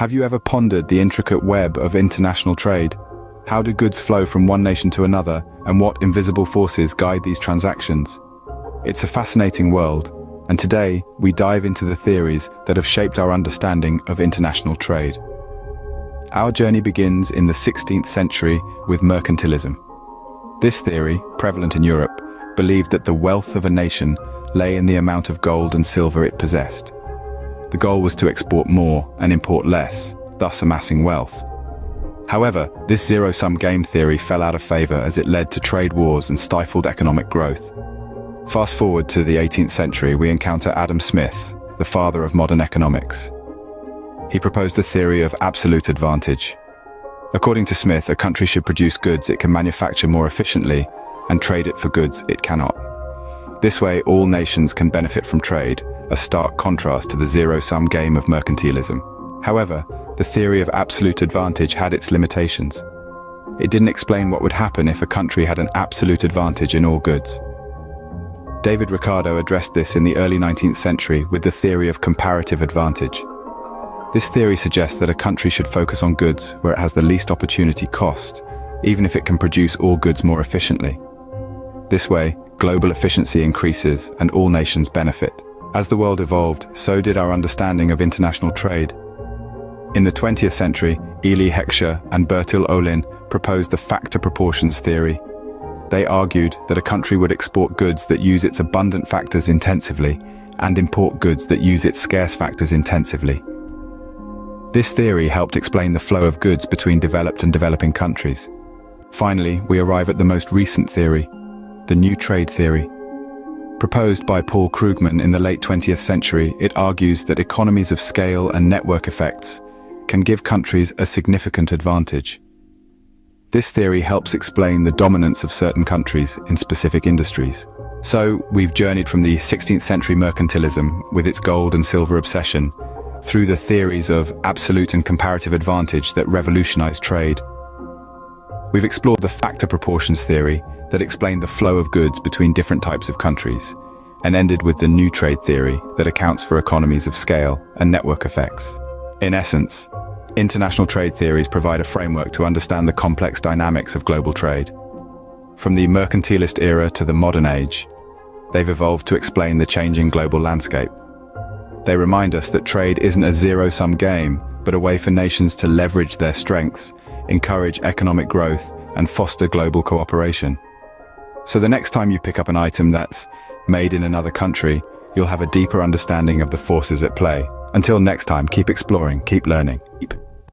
Have you ever pondered the intricate web of international trade? How do goods flow from one nation to another, and what invisible forces guide these transactions? It's a fascinating world, and today we dive into the theories that have shaped our understanding of international trade. Our journey begins in the 16th century with mercantilism. This theory, prevalent in Europe, believed that the wealth of a nation lay in the amount of gold and silver it possessed. The goal was to export more and import less, thus amassing wealth. However, this zero-sum game theory fell out of favor as it led to trade wars and stifled economic growth. Fast forward to the 18th century, we encounter Adam Smith, the father of modern economics. He proposed a theory of absolute advantage. According to Smith, a country should produce goods it can manufacture more efficiently and trade it for goods it cannot. This way, all nations can benefit from trade, a stark contrast to the zero-sum game of mercantilism. However, the theory of absolute advantage had its limitations. It didn't explain what would happen if a country had an absolute advantage in all goods. David Ricardo addressed this in the early 19th century with the theory of comparative advantage. This theory suggests that a country should focus on goods where it has the least opportunity cost, even if it can produce all goods more efficiently. This way, global efficiency increases and all nations benefit. As the world evolved, so did our understanding of international trade. In the 20th century, Ely Heckscher and Bertil Ohlin proposed the factor proportions theory. They argued that a country would export goods that use its abundant factors intensively and import goods that use its scarce factors intensively. This theory helped explain the flow of goods between developed and developing countries. Finally, we arrive at the most recent theory, the new trade theory. Proposed by Paul Krugman in the late 20th century, it argues that economies of scale and network effects can give countries a significant advantage. This theory helps explain the dominance of certain countries in specific industries. So, we've journeyed from the 16th century mercantilism, with its gold and silver obsession, through the theories of absolute and comparative advantage that revolutionized trade. We've explored the factor proportions theory that explained the flow of goods between different types of countries, and ended with the new trade theory that accounts for economies of scale and network effects. In essence, international trade theories provide a framework to understand the complex dynamics of global trade. From the mercantilist era to the modern age, they've evolved to explain the changing global landscape. They remind us that trade isn't a zero-sum game, but a way for nations to leverage their strengths, encourage economic growth, and foster global cooperation. So the next time you pick up an item that's made in another country, you'll have a deeper understanding of the forces at play. Until next time, keep exploring, keep learning.